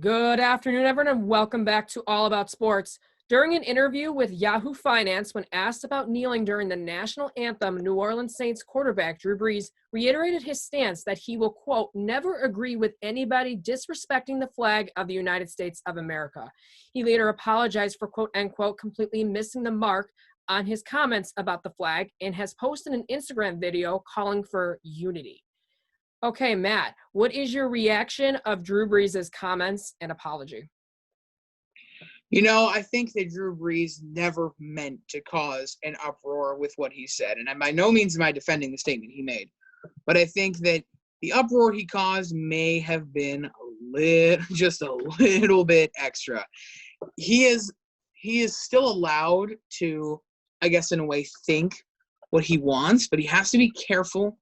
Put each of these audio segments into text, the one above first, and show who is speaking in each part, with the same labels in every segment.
Speaker 1: Good afternoon, everyone, and welcome back to All About Sports. During an interview with Yahoo Finance, when asked about kneeling during the national anthem, New Orleans Saints quarterback Drew Brees reiterated his stance that he will, quote, never agree with anybody disrespecting the flag of the United States of America. He later apologized for, quote, unquote, completely missing the mark on his comments about the flag and has posted an Instagram video calling for unity. Okay, Matt, what is your reaction of Drew Brees' comments and apology?
Speaker 2: I think that Drew Brees never meant to cause an uproar with what he said. And by no means am I defending the statement he made. But I think that the uproar he caused may have been just a little bit extra. He is still allowed to, I guess, in a way, think what he wants, but he has to be careful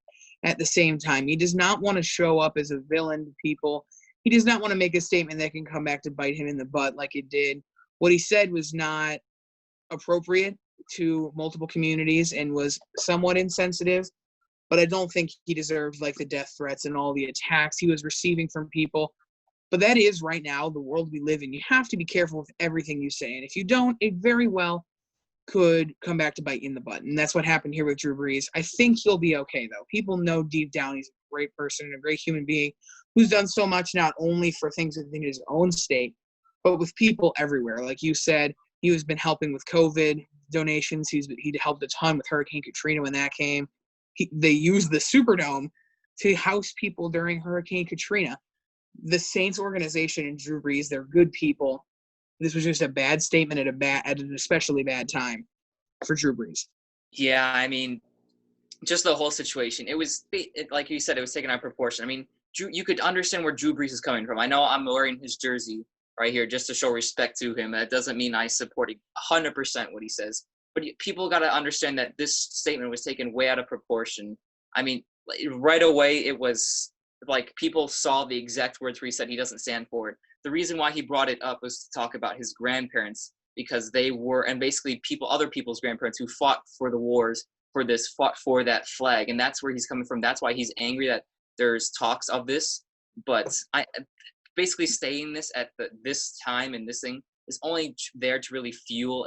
Speaker 2: at the same time. He does not want to show up as a villain to people. He does not want to make a statement that can come back to bite him in the butt like it did. What he said was not appropriate to multiple communities and was somewhat insensitive, but I don't think he deserved the death threats and all the attacks he was receiving from people. But that is right now the world we live in. You have to be careful with everything you say. And if you don't, it very well could come back to bite you in the butt. And that's what happened here with Drew Brees. I think he'll be okay, though. People know deep down he's a great person and a great human being who's done so much not only for things within his own state, but with people everywhere. Like you said, he has been helping with COVID donations. He helped a ton with Hurricane Katrina when that came. They used the Superdome to house people during Hurricane Katrina. The Saints organization and Drew Brees, they're good people. This was just a bad statement at an especially bad time for Drew Brees.
Speaker 3: Yeah, I mean, just the whole situation. Like you said, it was taken out of proportion. I mean, you could understand where Drew Brees is coming from. I know I'm wearing his jersey right here just to show respect to him. That doesn't mean I support 100% what he says. But people got to understand that this statement was taken way out of proportion. I mean, right away, it was like people saw the exact words where he said he doesn't stand for it. The reason why he brought it up was to talk about his grandparents, because they were, and basically other people's grandparents who fought for the wars fought for that flag. And that's where he's coming from. That's why he's angry that there's talks of this. But basically saying this at this time and this thing is only there to really fuel.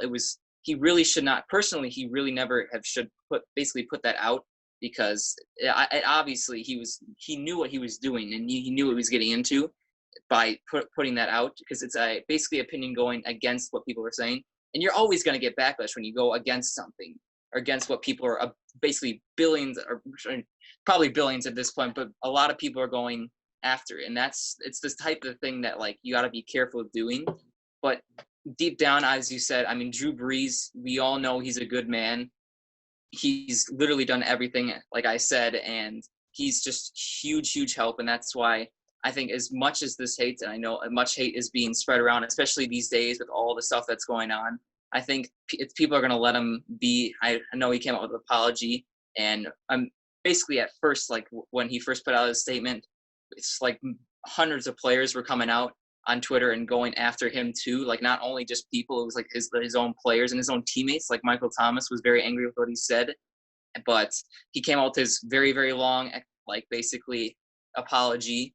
Speaker 3: He really should not, personally, he really never should put that out, because obviously he knew what he was doing and he knew what he was getting into by putting that out, because it's basically opinion going against what people are saying. And you're always going to get backlash when you go against something or against what people are basically billions, or probably billions at this point, but a lot of people are going after it. And it's this type of thing that you got to be careful of doing. But deep down, as you said, I mean, Drew Brees, we all know he's a good man. He's literally done everything, like I said, and he's just huge help. And that's why I think as much as this hate, and I know much hate is being spread around, especially these days with all the stuff that's going on, I think if people are going to let him be, I know he came out with an apology, and I'm basically at first, when he first put out his statement, it's hundreds of players were coming out on Twitter and going after him too. Not only just people, it was his own players and his own teammates. Michael Thomas was very angry with what he said, but he came out with his very, very long, basically apology,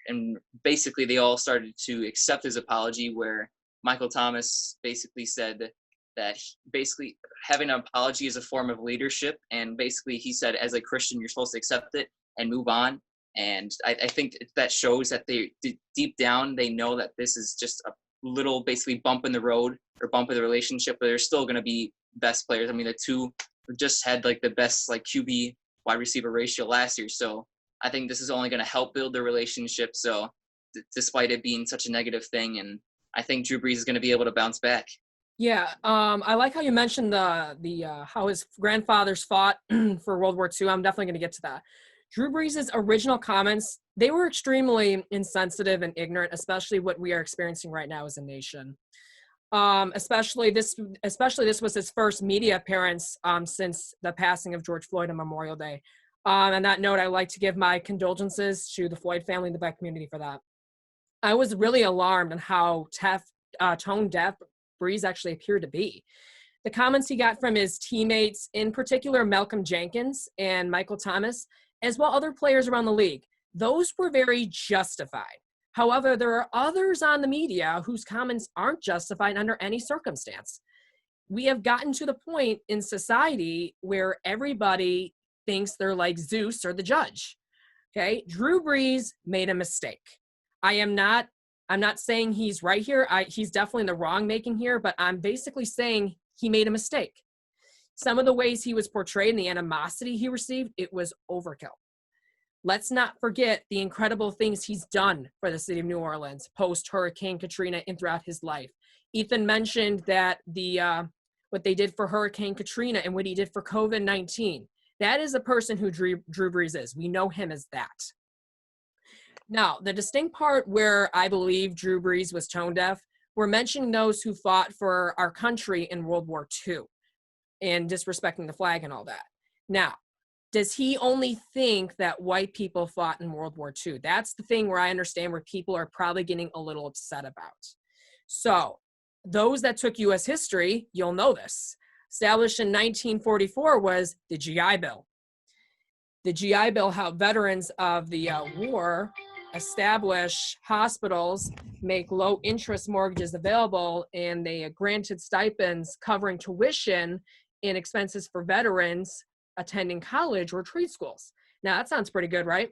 Speaker 3: and basically they all started to accept his apology, where Michael Thomas basically said that basically having an apology is a form of leadership. And basically he said, as a Christian, you're supposed to accept it and move on. And I think that shows that they deep down, they know that this is just a little basically bump in the road or bump in the relationship, but they're still going to be best players. I mean, the two just had the best QB wide receiver ratio last year. So I think this is only going to help build their relationship. So despite it being such a negative thing, and I think Drew Brees is going to be able to bounce back.
Speaker 1: Yeah, I like how you mentioned the how his grandfathers fought for World War II. I'm definitely going to get to that. Drew Brees' original comments, they were extremely insensitive and ignorant, especially what we are experiencing right now as a nation. Especially this was his first media appearance since the passing of George Floyd on Memorial Day. On that note, I'd like to give my condolences to the Floyd family and the Black community for that. I was really alarmed on how tone deaf Brees actually appeared to be. The comments he got from his teammates, in particular Malcolm Jenkins and Michael Thomas, as well other players around the league, those were very justified. However, there are others on the media whose comments aren't justified under any circumstance. We have gotten to the point in society where everybody thinks they're like Zeus or the judge. Okay, Drew Brees made a mistake. I'm not saying he's right here. He's definitely in the wrong making here, but I'm basically saying he made a mistake. Some of the ways he was portrayed and the animosity he received, it was overkill. Let's not forget the incredible things he's done for the city of New Orleans post Hurricane Katrina and throughout his life. Ethan mentioned that what they did for Hurricane Katrina and what he did for COVID-19. That is a person who Drew Brees is. We know him as that. Now, the distinct part where I believe Drew Brees was tone deaf, we're mentioning those who fought for our country in World War II and disrespecting the flag and all that. Now, does he only think that white people fought in World War II? That's the thing where I understand where people are probably getting a little upset about. So, those that took U.S. history, you'll know this. Established in 1944 was the GI Bill. The GI Bill helped veterans of the war establish hospitals, make low-interest mortgages available, and they granted stipends covering tuition and expenses for veterans attending college or trade schools. Now, that sounds pretty good, right?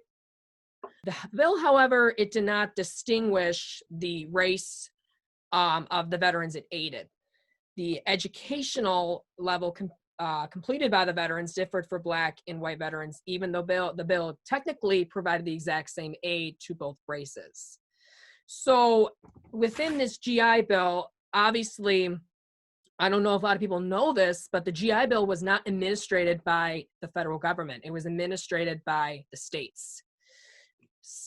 Speaker 1: The bill, however, it did not distinguish the race of the veterans it aided. The educational level completed by the veterans differed for Black and white veterans, even though the bill technically provided the exact same aid to both races. So within this GI Bill, obviously, I don't know if a lot of people know this, but the GI Bill was not administrated by the federal government. It was administrated by the states.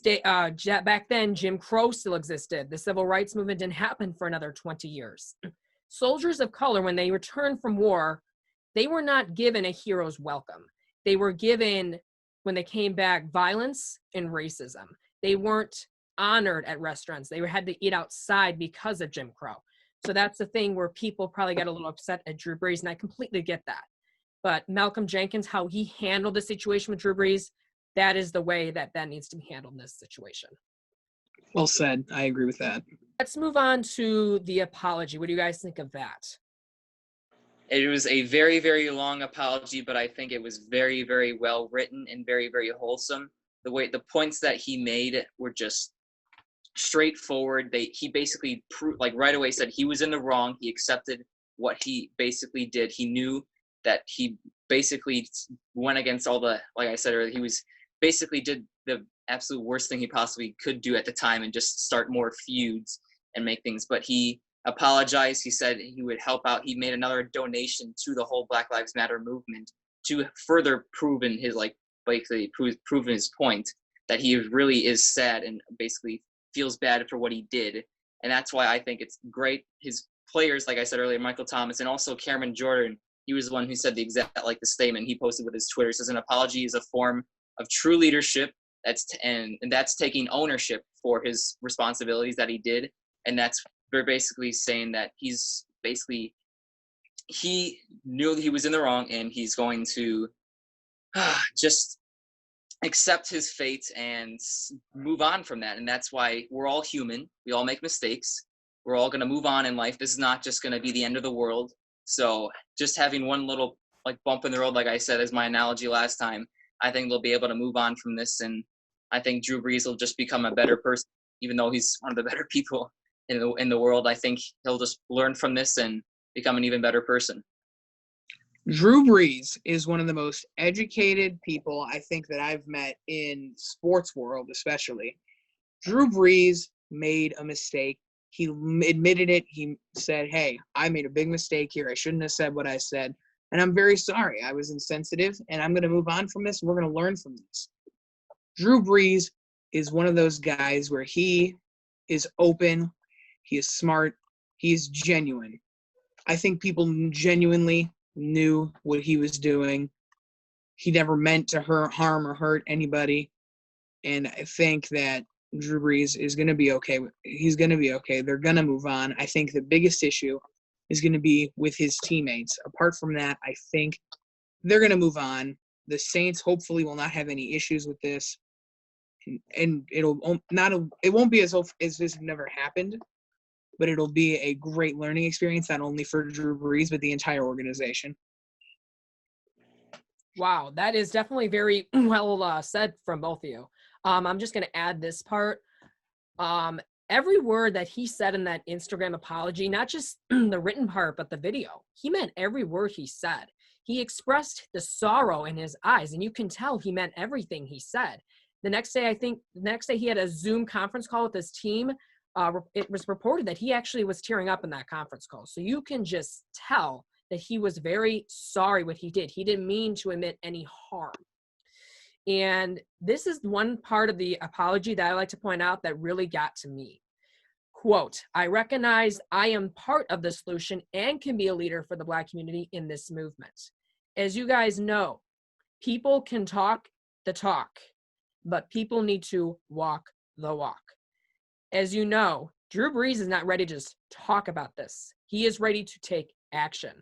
Speaker 1: Back then, Jim Crow still existed. The civil rights movement didn't happen for another 20 years. Soldiers of color, when they returned from war, they were not given a hero's welcome. They were given, when they came back, violence and racism. They weren't honored at restaurants. They had to eat outside because of Jim Crow. So that's the thing where people probably got a little upset at Drew Brees, and I completely get that. But Malcolm Jenkins, how he handled the situation with Drew Brees, that is the way that needs to be handled in this situation.
Speaker 2: Well said. I agree with that.
Speaker 1: Let's move on to the apology. What do you guys think of that?
Speaker 3: It was a very, very long apology, but I think it was very, very well written and very, very wholesome. The points that he made were just straightforward. He basically right away said he was in the wrong. He accepted what he basically did. He knew that he basically went against all the, like I said earlier, he was basically did the absolute worst thing he possibly could do at the time and just start more feuds and make things. But he apologized. He said he would help out. He made another donation to the whole Black Lives Matter movement to further proven his proven his point that he really is sad and basically feels bad for what he did. And that's why I think it's great. His players, like I said earlier, Michael Thomas and also Cameron Jordan, he was the one who said the statement he posted with his Twitter. It says an apology is a form of true leadership. And that's taking ownership for his responsibilities that he did. And they're basically saying that he knew he was in the wrong and he's going to just accept his fate and move on from that. And that's why we're all human. We all make mistakes. We're all going to move on in life. This is not just going to be the end of the world. So just having one little bump in the road, like I said, as my analogy last time, I think they'll be able to move on from this. And I think Drew Brees will just become a better person, even though he's one of the better people in the world. I think he'll just learn from this and become an even better person.
Speaker 2: Drew Brees is one of the most educated people I think that I've met in sports world, especially. Drew Brees made a mistake. He admitted it. He said, hey, I made a big mistake here. I shouldn't have said what I said. And I'm very sorry. I was insensitive, and I'm going to move on from this, and we're going to learn from this. Drew Brees is one of those guys where he is open, he is smart, he is genuine. I think people genuinely knew what he was doing. He never meant to harm or hurt anybody. And I think that Drew Brees is going to be okay. He's going to be okay. They're going to move on. I think the biggest issue is going to be with his teammates. Apart from that, I think they're going to move on. The Saints hopefully will not have any issues with this. and it won't be as this never happened, but it'll be a great learning experience, not only for Drew Brees, but the entire organization.
Speaker 1: Wow, that is definitely very well said from both of you. I'm just going to add this part. Every word that he said in that Instagram apology, not just the written part, but the video, he meant every word he said. He expressed the sorrow in his eyes, and you can tell he meant everything he said. The next day he had a Zoom conference call with his team. It was reported that he actually was tearing up in that conference call. So you can just tell that he was very sorry what he did. He didn't mean to admit any harm. And this is one part of the apology that I like to point out that really got to me. Quote, I recognize I am part of the solution and can be a leader for the Black community in this movement. As you guys know, people can talk the talk, but people need to walk the walk. As you know, Drew Brees is not ready to just talk about this. He is ready to take action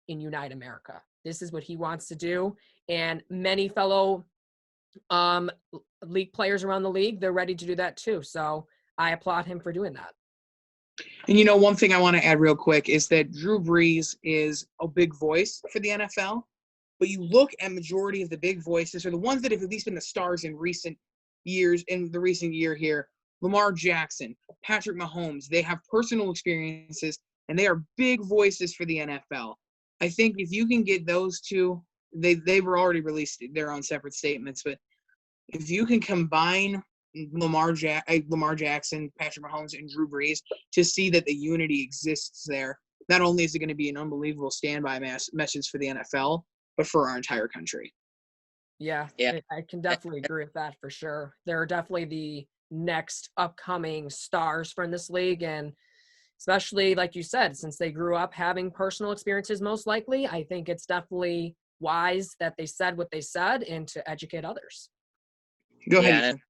Speaker 1: in Unite America. This is what he wants to do. And many fellow league players around the league, they're ready to do that too. So I applaud him for doing that.
Speaker 2: And one thing I want to add real quick is that Drew Brees is a big voice for the NFL, but you look at majority of the big voices are the ones that have at least been the stars in recent years, in the recent year here. Lamar Jackson, Patrick Mahomes, they have personal experiences, and they are big voices for the NFL. I think if you can get those two, they were already released their own separate statements, but if you can combine Lamar Jackson, Patrick Mahomes, and Drew Brees to see that the unity exists there, not only is it going to be an unbelievable standby message for the NFL, but for our entire country.
Speaker 1: Yeah. I can definitely agree with that for sure. They're definitely the next upcoming stars for this league, and especially like you said, since they grew up having personal experiences, most likely, I think it's definitely wise that they said what they said and to educate others.
Speaker 2: Go ahead, Ethan.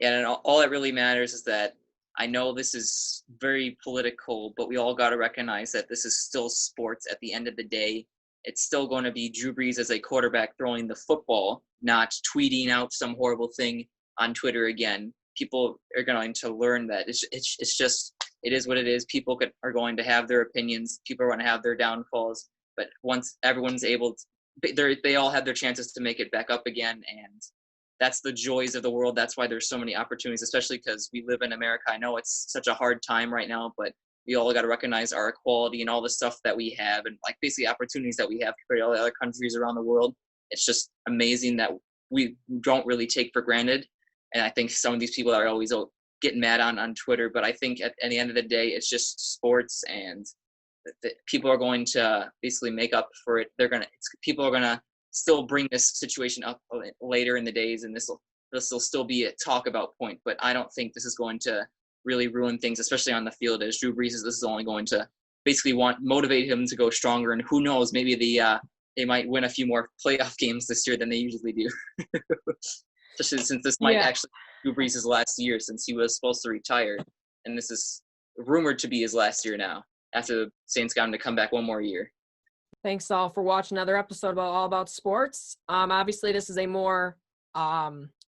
Speaker 3: And all that really matters is that I know this is very political, but we all got to recognize that this is still sports at the end of the day. It's still going to be Drew Brees as a quarterback throwing the football, not tweeting out some horrible thing on Twitter again. People are going to learn that it's just, it is what it is. People are going to have their opinions. People are going to have their downfalls. But once everyone's able to, they all have their chances to make it back up again. And that's the joys of the world. That's why there's so many opportunities, especially because we live in America. I know it's such a hard time right now, but we all got to recognize our equality and all the stuff that we have, and like basically opportunities that we have compared to all the other countries around the world. It's just amazing that we don't really take for granted. And I think some of these people are always getting mad on Twitter, but I think at the end of the day, it's just sports, and people are going to basically make up for it. People are going to still bring this situation up later in the days, and this will still be a talk about point. But I don't think this is going to really ruin things, especially on the field. As Drew Brees, this is only going to basically motivate him to go stronger. And who knows, maybe they might win a few more playoff games this year than they usually do. Especially since this might actually be Drew Brees' last year, since he was supposed to retire, and this is rumored to be his last year now, after the Saints got him to come back one more year.
Speaker 1: Thanks all for watching another episode all about sports. Obviously, this is a more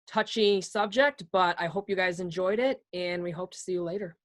Speaker 1: touchy subject, but I hope you guys enjoyed it, and we hope to see you later.